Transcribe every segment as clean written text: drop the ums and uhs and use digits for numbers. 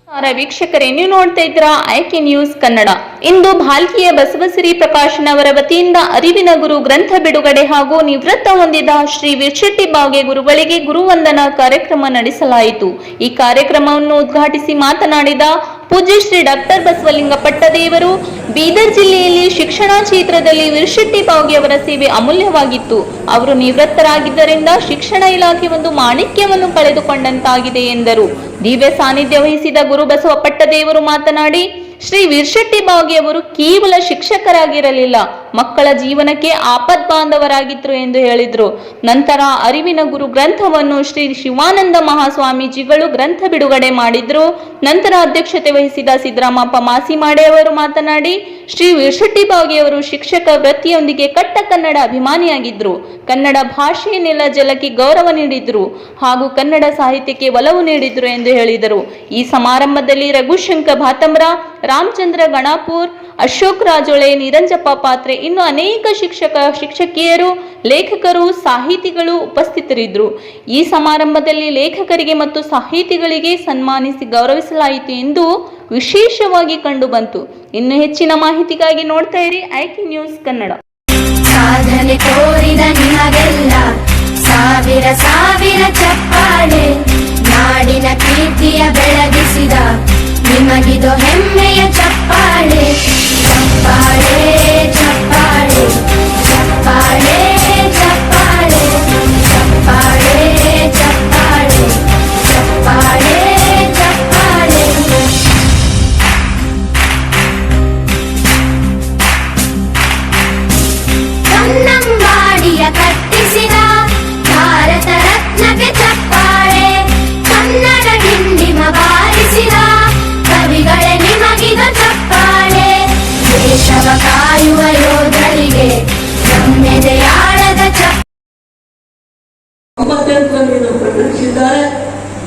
ವೀಕ್ಷಕರೇ, ನೀವು ನೋಡ್ತಾ ಇದ್ದೀರಾ ಆಯ್ಕೆ ನ್ಯೂಸ್ ಕನ್ನಡ. ಇಂದು ಭಾಲ್ಕಿಯ ಬಸವಸಿರಿ ಪ್ರಕಾಶನವರ ವತಿಯಿಂದ ಅರಿವಿನ ಗುರು ಗ್ರಂಥ ಬಿಡುಗಡೆ ಹಾಗೂ ನಿವೃತ್ತ ಹೊಂದಿದ ಶ್ರೀ ವಿರ್ಶೆಟ್ಟಿ ಬಾವ್ಗೆ ಗುರುಗಳಿಗೆ ಗುರುವಂದನಾ ಕಾರ್ಯಕ್ರಮ ನಡೆಸಲಾಯಿತು. ಈ ಕಾರ್ಯಕ್ರಮವನ್ನು ಉದ್ಘಾಟಿಸಿ ಮಾತನಾಡಿದ ಪೂಜ್ಯ ಶ್ರೀ ಡಾಕ್ಟರ್ ಬಸವಲಿಂಗ ಪಟ್ಟದೇವರು, ಬೀದರ್ ಜಿಲ್ಲೆಯಲ್ಲಿ ಶಿಕ್ಷಣ ಕ್ಷೇತ್ರದಲ್ಲಿ ವಿರ್ಶೆಟ್ಟಿ ಬಾವ್ಗೆ ಅವರ ಸೇವೆ ಅಮೂಲ್ಯವಾಗಿತ್ತು. ಅವರು ನಿವೃತ್ತರಾಗಿದ್ದರಿಂದ ಶಿಕ್ಷಣ ಇಲಾಖೆ ಒಂದು ಮಾಣಿಕ್ಯವನ್ನು ಕಳೆದುಕೊಂಡಂತಾಗಿದೆ ಎಂದರು. ದಿವ್ಯ ಸಾನ್ನಿಧ್ಯ ವಹಿಸಿದ ಗುರು ಬಸವ ಪಟ್ಟದೇವರು ಮಾತನಾಡಿ, ಶ್ರೀ ವಿರ್ಶೆಟ್ಟಿ ಬಾವ್ಗೆ ಅವರು ಕೇವಲ ಶಿಕ್ಷಕರಾಗಿರಲಿಲ್ಲ, ಮಕ್ಕಳ ಜೀವನಕ್ಕೆ ಆಪದ್ ಬಾಂಧವರಾಗಿದ್ರು ಎಂದು ಹೇಳಿದ್ರು. ನಂತರ ಅರಿವಿನ ಗುರು ಗ್ರಂಥವನ್ನು ಶ್ರೀ ಶಿವಾನಂದ ಮಹಾಸ್ವಾಮೀಜಿಗಳು ಗ್ರಂಥ ಬಿಡುಗಡೆ ಮಾಡಿದ್ರು. ನಂತರ ಅಧ್ಯಕ್ಷತೆ ವಹಿಸಿದ ಸಿದ್ದರಾಮಪ್ಪ ಮಾಸಿಮಾಡೆ ಅವರು ಮಾತನಾಡಿ, ಶ್ರೀ ವಿರ್ಶೆಟ್ಟಿ ಬಾವ್ಗೆ ಅವರು ಶಿಕ್ಷಕ ವೃತ್ತಿಯೊಂದಿಗೆ ಕಟ್ಟ ಕನ್ನಡ ಅಭಿಮಾನಿಯಾಗಿದ್ರು. ಕನ್ನಡ ಭಾಷೆಯ ನೆಲ ಜಲಕ್ಕೆ ಗೌರವ ನೀಡಿದ್ರು ಹಾಗೂ ಕನ್ನಡ ಸಾಹಿತ್ಯಕ್ಕೆ ಒಲವು ನೀಡಿದ್ರು ಎಂದು ಹೇಳಿದರು. ಈ ಸಮಾರಂಭದಲ್ಲಿ ರಘುಶಂಕರ್ ಭಾತಂಬ್ರ, ರಾಮಚಂದ್ರ ಗಣಾಪುರ್, ಅಶೋಕ್ ರಾಜೊಳೆ, ನಿರಂಜಪ್ಪ ಪಾತ್ರೆ, ಇನ್ನು ಅನೇಕ ಶಿಕ್ಷಕಿಯರು, ಲೇಖಕರು, ಸಾಹಿತಿಗಳು ಉಪಸ್ಥಿತರಿದ್ದರು. ಈ ಸಮಾರಂಭದಲ್ಲಿ ಲೇಖಕರಿಗೆ ಮತ್ತು ಸಾಹಿತಿಗಳಿಗೆ ಸನ್ಮಾನಿಸಿ ಗೌರವಿಸಲಾಯಿತು ಎಂದು ವಿಶೇಷವಾಗಿ ಕಂಡುಬಂತು. ಇನ್ನು ಹೆಚ್ಚಿನ ಮಾಹಿತಿಗಾಗಿ ನೋಡ್ತಾ ಇರಿ ಆಯ್ಕೆ ನ್ಯೂಸ್ ಕನ್ನಡ. ಸಾಧನೆ ತೋರಿದ ನಿಮಗೆಲ್ಲ ಸಾವಿರ ಸಾವಿರ ಚಪ್ಪಾಳೆ, ನಾಡಿನ ಕೀರ್ತಿಯ ಬೆಳಗಿಸಿದ ನಿಮಗಿದು ಹೆಮ್ಮೆಯ ಚಪ್ಪಾಳೆ. ಚಪ್ಪಾಳೆ ಚಪ್ಪಾಳೆ ಚಪ್ಪಾಳೆ ಚಪ್ಪಾಳೆ ಚಪ್ಪಾಳೆ ಚಪ್ಪಾಳೆ ಚಪ್ಪಾಳೆ ಚಪ್ಪಾಳೆ. ಕನ್ನಂಬಾಡಿಯ ಕಟ್ಟಿಸಿದ ಭಾರತ ರತ್ನಕ್ಕೆ ಚಪ್ಪಾಳೆ. ಕನ್ನಡ ಡಿಂಡಿಮ ಬಾರಿಸಿದ ಕವಿಗಳೇ ನಿಮಗಿದ ಚಪ್ಪಾಳೆ. ದೇಶವ ಕಾಯುವ ಯೋಧರಿಗೆ ನಮ್ಮೆದೆಯಾಳದ ಚಪ್ಪಾಳೆ ಪ್ರಕಟಿಸಿದ್ದಾರೆ.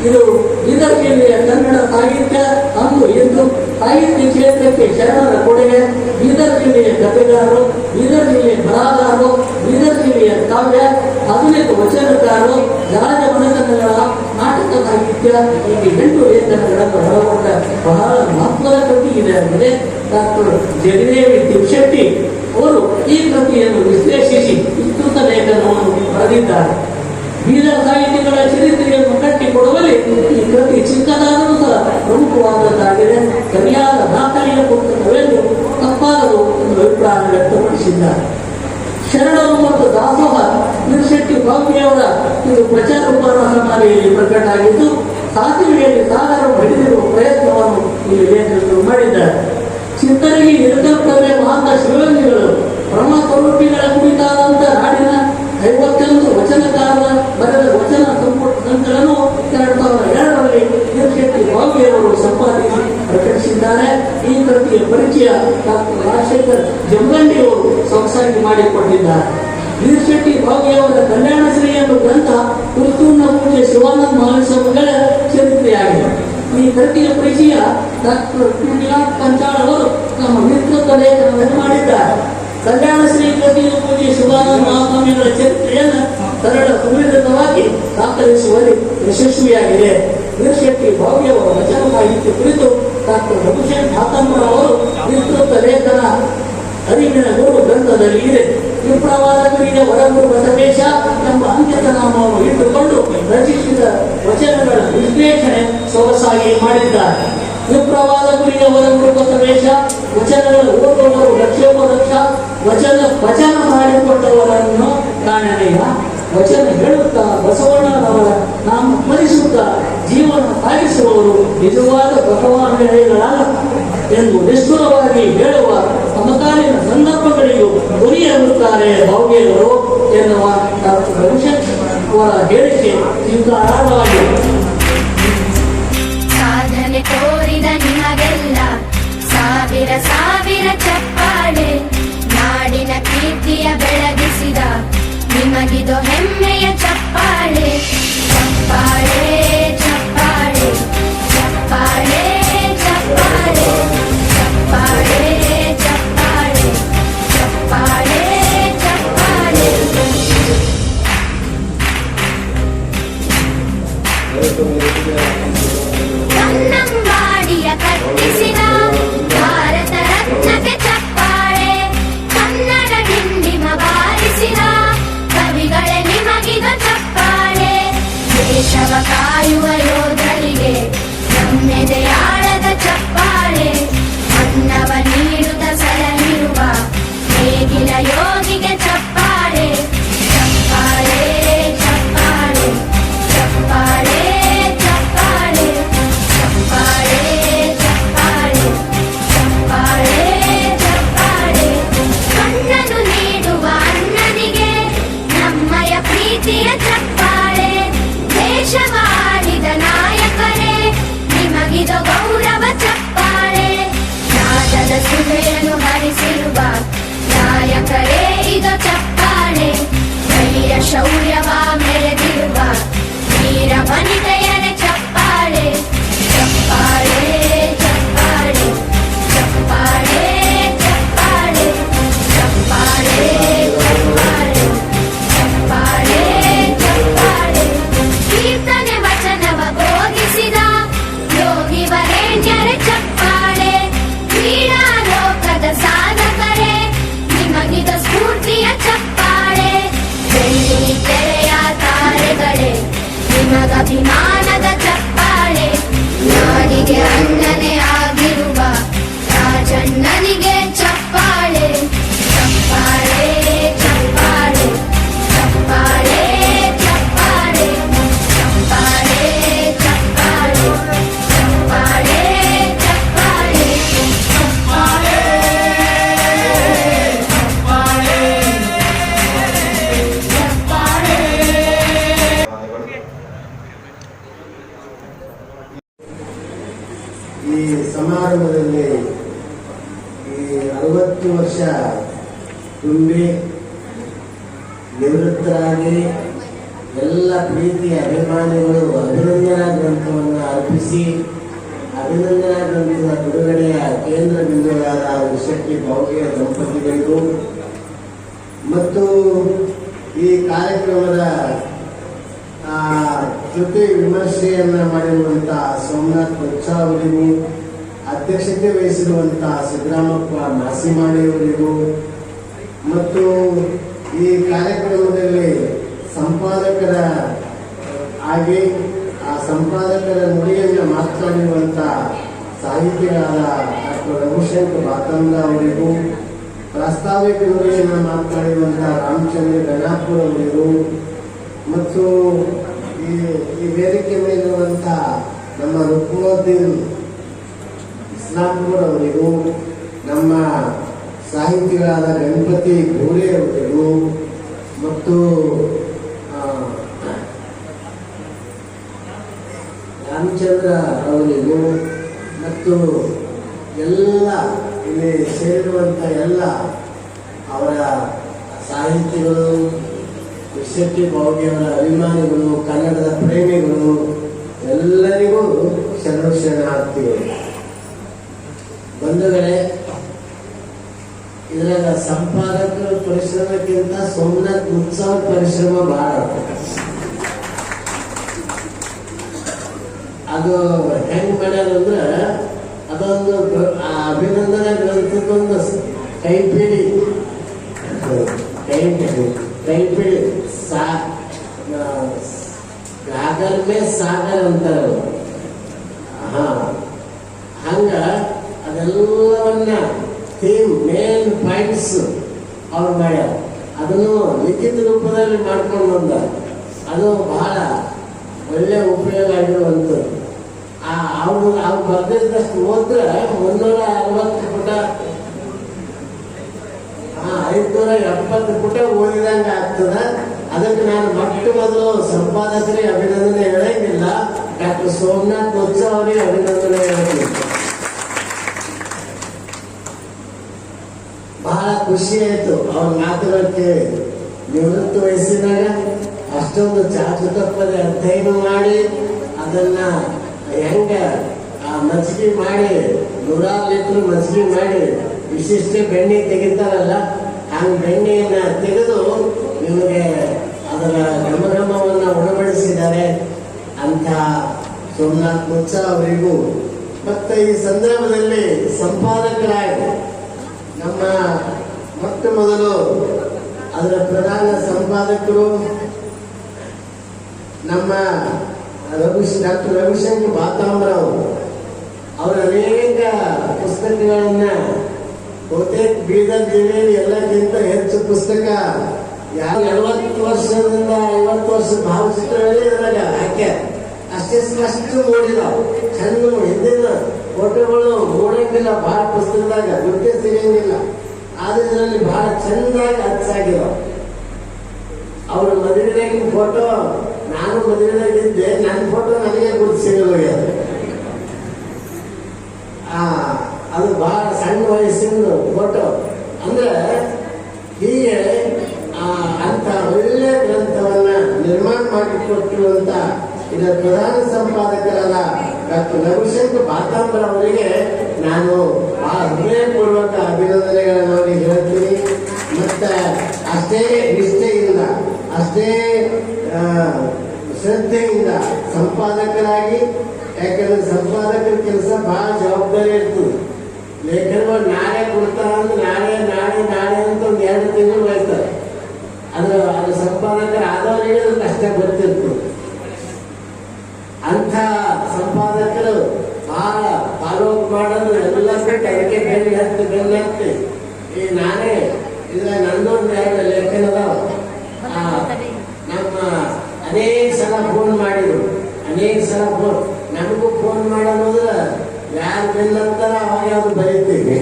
ಇದು ಬೀದರ್ ಜಿಲ್ಲೆಯ ಕನ್ನಡ ಸಾಹಿತ್ಯ ಅಂದು ಎಂದು ಸಾಹಿತ್ಯ ಕ್ಷೇತ್ರಕ್ಕೆ ಶರಣರ ಕೊಡುಗೆ. ಬೀದರ್ ಜಿಲ್ಲೆಯ ಕಥೆಗಾರರು, ಬೀದರ್ ಜಿಲ್ಲೆಯ ಬರಹಗಾರರು, ಬೀದರ್ ಜಿಲ್ಲೆಯ ಕಾವ್ಯ, ಆಧುನಿಕ ವಚನಕಾರರು, ರಾಜ ಮನೆತನಗಳ ನಾಟಕ ಸಾಹಿತ್ಯ, ಹೀಗೆ 8 ಲೇಖನಗಳನ್ನು ಒಳಗೊಂಡ ಬಹಳ ಮಹತ್ವದ ಕೃತಿ ಇದೆ ಅಂದರೆ ಡಾಕ್ಟರ್ ಜಗದೇವಿ ತಿರುಶೆಟ್ಟಿ ಅವರು ಈ ಕೃತಿಯನ್ನು ವಿಶ್ಲೇಷಿಸಿ ವಿಸ್ತೃತ ಲೇಖನವನ್ನು ಬರೆದಿದ್ದಾರೆ. ಬೀದರ್ ಸಾಹಿತಿಗಳ ಚರಿತ್ರೆಯನ್ನು ಕಟ್ಟಿಕೊಡುವಲ್ಲಿ ಈ ಕೃತಿ ಚಿಕ್ಕದಾದರೂ ಸಹ ಪ್ರಮುಖವಾದದ್ದಾಗಿದೆ. ಸರಿಯಾದ ದಾಖಲೆಯ ಪುಸ್ತಕವೆಂದು ತಪ್ಪಾಗದು ಎಂದು ಅಭಿಪ್ರಾಯ ವ್ಯಕ್ತಪಡಿಸಿದ್ದಾರೆ. ಶರಣರು ಮತ್ತು ದಾಸೋಹ ವಿರ್ಶೆಟ್ಟಿ ಬಾವ್ಗೆಯವರ ಇದು ಪ್ರಚಾರ ಉಪನ್ಯಾಸಮಾಲೆಯಲ್ಲಿ ಪ್ರಕಟ ಆಗಿದ್ದು, ಸಾಸಿವೆಯಲ್ಲಿ ಸಾಗರವನ್ನು ಹಿಡಿದಿರುವ ಪ್ರಯತ್ನವನ್ನು ಇಲ್ಲಿ ಲೇಖಕರು ಮಾಡಿದ್ದಾರೆ. ಚಿಂತನೆಗೆ ನಿರ್ಗಲ್ಪವೇ ಮಹಾಂತ ಶಿವಲಿಂಗಿಗಳು ಬ್ರಹ್ಮ ಸ್ವರೂಪಿಗಳ ಕುರಿತಾದಂಥ ನಾಡಿನ 51 ವಚನಕಾರರ ಬರೆದ ವಚನ ಸಂಕಲನವು 2002ರಲ್ಲಿ ವಿರ್ಶೆಟ್ಟಿ ಬಾವ್ಗೆಯವರು ಸಂಪಾದಿಸಿ ಪ್ರಕಟಿಸಿದ್ದಾರೆ. ಈ ಕೃತಿಯ ಪರಿಚಯ ಡಾಕ್ಟರ್ ರಾಜಶೇಖರ್ ಜಮಗಂಡಿಯವರು ಸೊಗಸಾಗಿ ಮಾಡಿಕೊಟ್ಟಿದ್ದಾರೆ. ವಿರ್ಶೆಟ್ಟಿ ಬಾವ್ಗೆಯವರ ಕಲ್ಯಾಣಶ್ರೀ ಎಂಬ ಗ್ರಂಥ ಕುರುತೂರಿನ ಪೂಜ್ಯ ಶಿವಾನಂದ ಮಹಾಸ್ವಾಮಿಗಳ ಚರಿತ್ರೆಯಾಗಿದೆ. ಈ ಕೃತಿಯ ಪರಿಚಯ ಡಾಕ್ಟರ್ ಪಂಚಾಳ ಅವರು ತಮ್ಮ ವಿಸ್ತೃತ ಲೇಖನವನ್ನು ಮಾಡಿದ್ದಾರೆ. ಕಲ್ಯಾಣಶ್ರೀ ಕೃತಿಯ ಪೂಜ್ಯ ಶಿವಾನಂದ ಮಹಾಸ್ವಾಮಿಗಳ ಚರಿತ್ರೆಯನ್ನು ಸರಳ ಸುಮೃತವಾಗಿ ದಾಖಲಿಸುವಲ್ಲಿ ಯಶಸ್ವಿಯಾಗಿದೆ. ವಿರ್ಶೆಟ್ಟಿ ಬಾವ್ಗೆಯವರ ವಚನ ಸಾಹಿತ್ಯ ಕುರಿತು ಡಾಕ್ಟರ್ ರಘುಶಂಕರ್ ಭಾತಂಬ್ರ ಅವರು ವಿಸ್ತೃತ ಲೇಖನ ಅರಿವಿನ ಗುರು ಗ್ರಂಥದಲ್ಲಿ ಇದೆ. ವಿಪ್ರವಾದಕರಿಗೆ ಹೊರಗುರು ಬಸವೇಶ ಎಂಬ ಅಂಕಿತ ನಾಮವನ್ನು ಇಟ್ಟುಕೊಂಡು ರಚಿಸಿದ ವಚನಗಳ ವಿಶ್ಲೇಷಣೆ ಸೊಗಸಾಗಿ ಮಾಡಿದ್ದಾರೆ. ವಿಪ್ರವಾದಕರಿಗೆ ಹೊರಗುರು ಬಸವೇಶ ವಚನಗಳ ಓದುವವರು ಲಕ್ಷೋಪಲಕ್ಷ, ವಚನ ಮಾಡಿಕೊಟ್ಟವರನ್ನು ಕಾಣನೆಯ ವಚನ ಹೇಳುತ್ತಾ ಬಸವಣ್ಣನವರ ನಾಮ ಸ್ಮರಿಸುತ್ತಾ ಜೀವನ ಸಾಗಿಸುವವರು ನಿಜವಾದ ಬಸವಾನುಯಾಯಿಗಳಲ್ಲ ಎಂದು ನಿಷ್ಠುರವಾಗಿ ಹೇಳುವ ಸಮಕಾಲೀನ ಸಂದರ್ಭಗಳಿಗೂ ಗುರಿಯಾಗುತ್ತಾರೆ ಬಾವ್ಗೆಯವರು ಎನ್ನುವ ಡಾಕ್ಟರ್ ರಘುಶಂಕರ್ ಅವರ ಹೇಳಿಕೆ ತೀವ್ರ ಆಳವಾಗಿದೆ. ಸಾಧನೆ ತೋರಿದ ನಿಮಗೆಲ್ಲ ಸಾವಿರ ಸಾವಿರ ಚಪ್ಪಾಳೆ, ನಾಡಿನ ಕೀರ್ತಿಯ ಬೆಳಗಿಸಿದ ನಿಮಗಿದು ಹೆಮ್ಮೆಯ ಚಪ್ಪಾಳೆ. ಚಪ್ಪಾಳೆ ಚಪ್ಪಾಳೆ ಚಪ್ಪಾಳೆ ಚಪ್ಪಾಳೆ ಚಪ್ಪಾಳೆ ಚಪ್ಪಾಳೆ ಚಪ್ಪಾಳೆ ಚಪ್ಪಾಳೆ. ಕನ್ನಂಬಾಡಿಯ ಕಟ್ಟಿಸಿದ ಭಾರತ ರತ್ನಕ್ಕೆ ಚಪ್ಪಾಳೆ, ಕನ್ನಡ ಡಿಂಡಿಮ ಬಾರಿಸಿದ ಕವಿಗಳೇ ನಿಮಗಿದು ಚಪ್ಪಾಳೆ. ದೇಶವ ಕಾಯುವ ಯೋಧರಿಗೆ ನಮ್ಮೆದೆಯಾಳದ ಚಪ್ಪಾಳೆ, ಅನ್ನವ ನೀಡುತ್ತ ಸಲಹಿರುವ ನೇಗಿಲ ಯೋಗಿಗೆ ಚಪ್ಪಾಳೆ. ಚಪ್ಪಾಳೆ ಚಪ್ಪಾಳೆ ಚಪ್ಪಾಳೆ ಚಪ್ಪಾಳೆ ಚಪ್ಪಾಳೆ ಚಪ್ಪಾಳೆ ಚಪ್ಪಾಳೆ ಚಪ್ಪಾಳೆ. ಕಣ್ಣನು ನೀಡುವ ಅಣ್ಣನಿಗೆ ನಮ್ಮಯ ಪ್ರೀತಿಯ ಚಪ್ಪಾಳೆ. ದೇಶವಾಡಿದ ನಾಯಕರೇ ನಿಮಗಿದು ಗೌರವ ಚಪ್ಪಾಳೆ. ನಾದದ ಸುಧೆಯನ್ನು ಹರಿಸಿರುವ ನಾಯಕರೇ ಇದು ಚಪ್ಪಾಳೆ. ಧೈರ್ಯ ಶೌರ್ಯವ ಮೆರೆದಿರುವ ವೀರ ವನಿತೆಯರೇ ಚಪ್ಪಾಳೆ. ಚಪ್ಪಾಳೆ ಚಪ್ಪಾಳೆ ಚಪ್ಪಾಳೆ ಚಪ್ಪಾಳೆ ಚಪ್ಪಾಳೆ ಚಪ್ಪಾಳೆ ಚಪ್ಪಾಳೆ ಚಪ್ಪಾಳೆ. ಕೀರ್ತನೆ ವಚನವ ಬೋಧಿಸಿದ ಯೋಗಿ ವರೇಣ್ಯರೇ ಚಪ್ಪಾಳೆ. ಕ್ರೀಡಾ ಲೋಕದ ಸಾಧಕರೇ ನಿಮಗಿದು ಸ್ಫೂರ್ತಿಯ ಚಪ್ಪಾಳೆ. ಬೆಳ್ಳಿ ತೆರೆಯ ತಾರೆಗಳೇ ನಿಮಗಭಿಮಾನದ ಚಪ್ಪಾಳೆ. ನಾಡಿಗೆ ಅಣ್ಣನೇ ಆಗಿರುವ ರಾಜಣ್ಣನಿಗೆ ಚಪ್ಪಾಳೆ. ಚಪ್ಪಾಳೆ ಚಪ್ಪಾಳೆ ಚಪ್ಪಾಳೆ ಚಪ್ಪಾಳೆ ಚಪ್ಪಾಳೆ ಚಪ್ಪಾಳೆ ಚಪ್ಪಾಳೆ ಚಪ್ಪಾಳೆ ಚಪ್ಪಾಳೆ. ಈ ಸಮಾರಂಭದಲ್ಲಿ ಈ 60 ವರ್ಷ ತುಂಬಿ ನಿವೃತ್ತರಾಗಿ ಎಲ್ಲ ಪ್ರೀತಿಯ ಅಭಿಮಾನಿಗಳು ಅಭಿನಂದನಾ ಗ್ರಂಥವನ್ನು ಅರ್ಪಿಸಿ ಅಭಿನಂದನಾ ಗ್ರಂಥದ ಬಿಡುಗಡೆಯ ಕೇಂದ್ರ ಬಿಂದುಗಳಾದ ವಿಶೆಟ್ಟಿ ಬಾವ್ಗೆ ದಂಪತಿಗಳಿಗೂ ಮತ್ತು ಈ ಕಾರ್ಯಕ್ರಮದ ಕೃತಿ ವಿಮರ್ಶೆಯನ್ನ ಮಾಡಿರುವಂತಹ ಸೋಮನಾಥ್ ಕೊಚ್ಚಾ ಅವರಿಗೂ, ಅಧ್ಯಕ್ಷತೆ ವಹಿಸಿರುವಂತಹ ಸಿದ್ದರಾಮಪ್ಪ ಮಾಸಿಮಾಡಿಯವರಿಗೂ ಮತ್ತು ಈ ಕಾರ್ಯಕ್ರಮದಲ್ಲಿ ಸಂಪಾದಕರ ಆಗಿ ಆ ಸಂಪಾದಕರ ನುಡಿಯನ್ನು ಮಾತನಾಡಿರುವಂತಹ ಸಾಹಿತಿಗಳಾದ ಡಾಕ್ಟರ್ ರಘುಶಂಕರ್ ಬಾತಂಗ ಅವರಿಗೂ, ಪ್ರಾಸ್ತಾವಿಕ ನುಡಿಯನ್ನು ಮಾತನಾಡಿರುವಂತಹ ರಾಮಚಂದ್ರ ಗಣಾಪುರ ಅವರಿಗೂ ಮತ್ತು ಈ ವೇದಿಕೆ ಮೇಲಿರುವಂತಹ ನಮ್ಮ ರುಕ್ಮುದ್ದೀನ್ ಇಸ್ಲಾಂಪುರ್ ಅವರಿಗೂ, ನಮ್ಮ ಸಾಹಿತಿಗಳಾದ ಗಣಪತಿ ಗೋರೆ ಅವರಿಗೂ ಮತ್ತು ರಾಮಚಂದ್ರ ಅವರಿಗೂ ಮತ್ತು ಎಲ್ಲ ಇಲ್ಲಿ ಸೇರಿರುವಂಥ ಎಲ್ಲ ಅವರ ಸಾಹಿತಿಗಳು, ವಿಶೆಟ್ಟಿ ಬಾವ್ಗೆಯವರ ಅಭಿಮಾನಿಗಳು, ಕನ್ನಡದ ಪ್ರೇಮಿಗಳು ಎಲ್ಲರಿಗೂ ಶರಣಾರ್ಥಿಗಳು. ಬಂಧುಗಳೇ, ಇದರಾಗ ಸಂಪಾದಕರ ಪರಿಶ್ರಮಕ್ಕಿಂತ ಸೋಮನಾಥ್ ಉತ್ಸವ ಪರಿಶ್ರಮ ಬಹಳ. ಅದು ಹೆಂಗ್ ಮಾಡ್ಯಾರಂದ್ರ ಅದೊಂದು ಅಭಿನಂದನಾ ಗ್ರಂಥಕ್ಕೊಂದು ಕೈಪಿಡಿ ಸಾಗರ್ ಮೇ ಸಾಗರ್ ಅಂತಾರೆ. ಹಂಗ ಅದೆಲ್ಲವನ್ನ ಥೀಮ್ ಮೇನ್ ಪಾಯಿಂಟ್ಸ್ ಅವ್ರು ಮಾಡ್ಯಾರ. ಅದನ್ನು ಲಿಖಿತ ರೂಪದಲ್ಲಿ ಮಾಡ್ಕೊಂಡು ಬಂದ. ಅದು ಬಹಳ ಒಳ್ಳೆ ಉಪಯೋಗ ಆಗಿರುವಂಥದ್ದು. ಅವ್ರು ಬರ್ದಿದ್ದಷ್ಟು ಹೋದ್ರೆ 360 ಪುಟ 570 ಪುಟ ಓದಿದಂಗ ಆಗ್ತದ. ಅದಕ್ಕೆ ನಾನು ಮೊದಲು ಸಂಪಾದಕರಿಗೆ ಅಭಿನಂದನೆ ಹೇಳಂಗಿಲ್ಲ, ಡಾಕ್ಟರ್ ಸೋಮನಾಥ್ ಕೊಚ್ಚಾ ಅವರಿಗೆ ಅಭಿನಂದನೆ ಹೇಳ್ತೀನಿ. ಬಹಳ ಖುಷಿ ಆಯ್ತು ಅವ್ರ ಮಾತುಗಳು ಕೇಳಿ. ನಿವೃತ್ತ ವಯಸ್ಸಿನಾಗ ಅಷ್ಟೊಂದು ಚಾಚು ತಪ್ಪದೆ ಅಧ್ಯಯನ ಮಾಡಿ ಅದನ್ನ ಹೆಂಗ ಮಜ್ಜಿಗೆ ಮಾಡಿ 100 ಲೀಟರ್ ಮಜ್ಜಿಗೆ ಮಾಡಿ ವಿಶಿಷ್ಟ ಬೆಣ್ಣೆ ತೆಗಿತಾರಲ್ಲ, ಹಂಗ ಬೆಣ್ಣೆಯನ್ನ ತೆಗೆದು ನಿಮಗೆ ಅದರ ಘಮಘಮವನ್ನು ಉಣಬಡಿಸಿದ್ದಾರೆ ಅಂತ ಸೋಮನಾಥ್ ಕೊಚ್ಚಾ ಅವರಿಗೂ ಮತ್ತೆ ಈ ಸಂದರ್ಭದಲ್ಲಿ ಸಂಪಾದಕರಾಗಿ ನಮ್ಮ ಮೊಟ್ಟ ಮೊದಲು ಅದರ ಪ್ರಧಾನ ಸಂಪಾದಕರು ನಮ್ಮ ಡಾಕ್ಟರ್ ರವಿಶಂಕರ್ ಬಾತಾಂಬ್ರವರು. ಅವರ ಅನೇಕ ಪುಸ್ತಕಗಳನ್ನ ಬಹುತೇಕ ಬೀದರ್ ಜಿಲ್ಲೆಯಲ್ಲಿ ಎಲ್ಲಕ್ಕಿಂತ ಹೆಚ್ಚು ಪುಸ್ತಕ 40 ವರ್ಷದಿಂದ 50 ವರ್ಷ ಭಾವಚಿತ್ರಗಳೇ ಇದ್ರಾಗ ಹಾಕ್ಯಾರ. ಅಷ್ಟೇ ಸ್ಪಷ್ಟ ನೋಡಿದಾವ, ಚಂದ ಹಿಂದಿನ ಫೋಟೋಗಳು ನೋಡಂಗಿಲ್ಲ, ಬಹಳ ಪುಸ್ತಕದಾಗ ಗುರುತೇ ಸಿಗಂಗಿಲ್ಲ. ಆದ್ರೆ ಇದರಲ್ಲಿ ಬಹಳ ಚಂದಾಗಿ ಹಚ್ಚಾಗಿದಾವ. ಅವ್ರ ಮದುವೆದಾಗಿನ ಫೋಟೋ, ನಾನು ಮದುವೆದಾಗಿದ್ದೆ, ನನ್ನ ಫೋಟೋ ನನಗೆ ಗುರುತು ಸಿಗಲ್ಲ. ಅದು ಬಹಳ ಸಣ್ಣ ವಯಸ್ಸಿನ ಫೋಟೋ. ಅಂದ್ರೆ ಹೀಗೆ ಅಂತ ಒಳ್ಳೆಯ ಗ್ರಂಥವನ್ನ ನಿರ್ಮಾಣ ಮಾಡಿಕೊಟ್ಟಿರುವಂತ ಇದರ ಪ್ರಧಾನ ಸಂಪಾದಕರಾದ ಡಾಕ್ಟರ್ ರವಿಶಂಕರ್ ಬಾತಾಂಬ್ರ ಅವರಿಗೆ ನಾನು ಬಹಳ ಹೃದಯಪೂರ್ವಕ ಅಭಿನಂದನೆಗಳನ್ನು ಅವರಿಗೆ ಹೇಳ್ತೀನಿ. ಮತ್ತೆ ಅಷ್ಟೇ ನಿಷ್ಠೆಯಿಂದ, ಅಷ್ಟೇ ಶ್ರದ್ಧೆಯಿಂದ ಸಂಪಾದಕರಾಗಿ, ಯಾಕಂದ್ರೆ ಸಂಪಾದಕರ ಕೆಲಸ ಬಹಳ ಜವಾಬ್ದಾರಿ ಇರ್ತದೆ. ಲೇಖನಗಳು ನಾಳೆ ಕೊಡ್ತಾರ ಅಂದ್ರೆ ನಾಳೆ ನಾಳೆ ನಾಳೆ ಅಂತ ಒಂದು 2 ತಿಂಗಳು ಹೋಯ್ತಾರೆ. ಅದು ಸಂಪಾದಕರು ಆದವರಿಗೆ ಅದು ಕಷ್ಟ ಗೊತ್ತಿರ್ತದೆ. ಅಂಥ ಸಂಪಾದಕರು ಬಹಳ ಫಾಲೋಅಪ್ ಮಾಡೋದು ಎಲ್ಲ ಬಿಟ್ಟು ಅದಕ್ಕೆ ಬೆನ್ನತ್ತಿ ಈ ನಾನೇ ನಂದೊಂದು 2 ಲೇಖನ ಅದಾವ. ನಮ್ಮ ಅನೇಕ ಸಲ ಫೋನ್ ಮಾಡಿದ್ರು, ಅನೇಕ ಸಲ ನಮಗೂ ಫೋನ್ ಮಾಡೋದ್ರೆ ಯಾರು ಬೆನ್ನತ್ತಾರ ಅವಾಗ ಅದು ಬರೀತೀವಿ.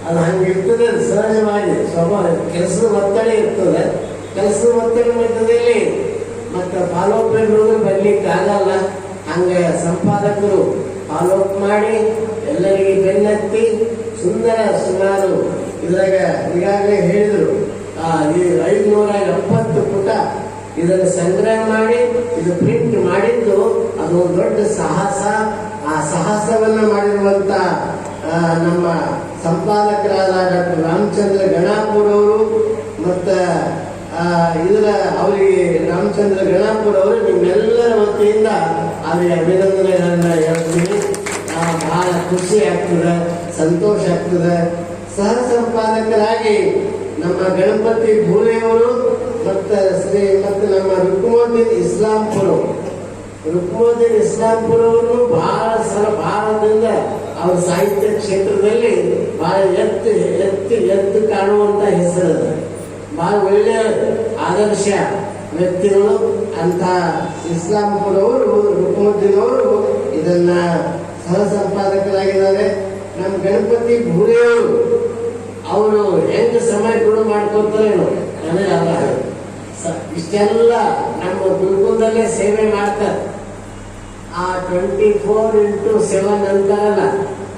ಅದು ಹಂಗಿರ್ತದೆ ಸಹಜವಾಗಿ, ಸ್ವಭಾವ. ಕೆಲಸದ ಒತ್ತಡ ಇರ್ತದೆ, ಕೆಲಸದ ಒತ್ತಡ ಮಧ್ಯದಲ್ಲಿ ಮತ್ತೆ ಫಾಲೋಅಪ್ ಇರೋದು ಬರ್ಲಿಕ್ಕೆ ಆಗಲ್ಲ. ಹಂಗೆ ಸಂಪಾದಕರು ಫಾಲೋಅಪ್ ಮಾಡಿ ಎಲ್ಲರಿಗೆ ಬೆನ್ನತ್ತಿ ಸುಂದರ ಸುಮಾರು ಇದ್ರಾಗ ಈಗಾಗಲೇ ಹೇಳಿದ್ರು 570 ಪುಟ ಇದನ್ನು ಸಂಗ್ರಹ ಮಾಡಿ ಇದು ಪ್ರಿಂಟ್ ಮಾಡಿದ್ದು ಅದು ಒಂದು ದೊಡ್ಡ ಸಾಹಸ. ಆ ಸಾಹಸವನ್ನ ಮಾಡಿರುವಂತ ನಮ್ಮ ಸಂಪಾದಕರಾದ ಡಾಕ್ಟರ್ ರಾಮಚಂದ್ರ ಗಣಾಪುರ್ ಅವರು ಮತ್ತು ಅವರಿಗೆ ರಾಮಚಂದ್ರ ಗಣಾಪುರ್ ಅವರು ನಿಮ್ಮೆಲ್ಲರ ವತಿಯಿಂದ ಅವರಿಗೆ ಅಭಿನಂದನೆಗಳನ್ನ ಹೇಳ್ತೀನಿ. ಬಹಳ ಖುಷಿ ಆಗ್ತದೆ, ಸಂತೋಷ ಆಗ್ತದೆ. ಸಹ ಸಂಪಾದಕರಾಗಿ ನಮ್ಮ ಗಣಪತಿ ಭೂಲೆಯವರು ಮತ್ತು ನಮ್ಮ ರುಕ್ಮುದ್ದೀನ್ ಇಸ್ಲಾಂಪುರ ಅವರು ಬಹಳದಿಂದ ಅವ್ರ ಸಾಹಿತ್ಯ ಕ್ಷೇತ್ರದಲ್ಲಿ ಬಹಳ ಎತ್ತು ಕಾಣುವಂತ ಹೆಸರು. ಬಹಳ ಒಳ್ಳೆಯ ಆದರ್ಶ ವ್ಯಕ್ತಿಗಳು. ಅಂತ ಇಸ್ಲಾಂಪುರ ಅವರು, ರುಕ್ಮುದ್ದೀನ್ ಅವರು ಇದನ್ನ ಸಹ ಸಂಪಾದಕರಾಗಿದ್ದಾರೆ. ನಮ್ಮ ಗಣಪತಿ ಭೂಲೆಯವರು ಅವರು ಹೆಂಗ ಸಮಯ ಕೂಡ ಮಾಡ್ಕೊತಾರೇನು ನನಗೆ ಅಲ್ಲ. ಇಷ್ಟೆಲ್ಲ ನಮ್ಮ ಗುರುಕುಲದಲ್ಲೇ ಸೇವೆ ಮಾಡ್ತಾರೆ. ಆ 24x7 ಅಂತಾರಲ್ಲ,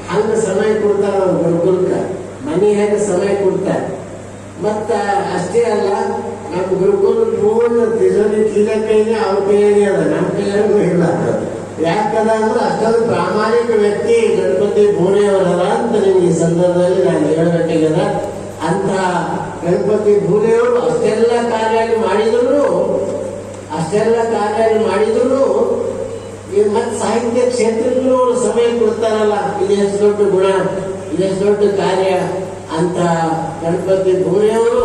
ಹಂಗ ಸಮಯ ಕೊಡ್ತಾರೆ ಅವ್ರ ಗುರುಕುಲಕ್ಕೆ. ಮನೆ ಹೆಂಗ ಸಮಯ ಕೊಡ್ತಾರೆ. ಮತ್ತ ಅಷ್ಟೇ ಅಲ್ಲ, ನಮ್ಮ ಗುರುಕುಲ ಪೂರ್ಣ ತಿಜೋರಿ ಕೈಗೆ ಅವ್ರ ಕೈಯಾಗೆ ಅದ, ನಮ್ಮ ಕೈಯಾಗೂ ಇಲ್ಲ. ಯಾಕದ ಅಂದ್ರೆ ಅಷ್ಟೊಂದು ಪ್ರಾಮಾಣಿಕ ವ್ಯಕ್ತಿ ಗಣಪತಿ ಭೂಲೆಯವರಲ್ಲ ಅಂತ ನಿಮ್ಗೆ ಈ ಸಂದರ್ಭದಲ್ಲಿ ನಾನು ಹೇಳಬೇಕಾಗ್ಯದ. ಅಂತ ಗಣಪತಿ ಭೂಲೆಯವರು ಅಷ್ಟೆಲ್ಲ ಕಾರ್ಯ ಮಾಡಿದ್ರು ಮತ್ತೆ ಸಾಹಿತ್ಯ ಕ್ಷೇತ್ರಕ್ಕೂ ಅವರು ಸಮಯ ಕೊಡ್ತಾರಲ್ಲ. ಇದೆಷ್ಟು ದೊಡ್ಡ ಗುಣ, ಇದೆಷ್ಟು ದೊಡ್ಡ ಕಾರ್ಯ ಅಂತ ಗಣಪತಿ ಭೂಲೆಯವರು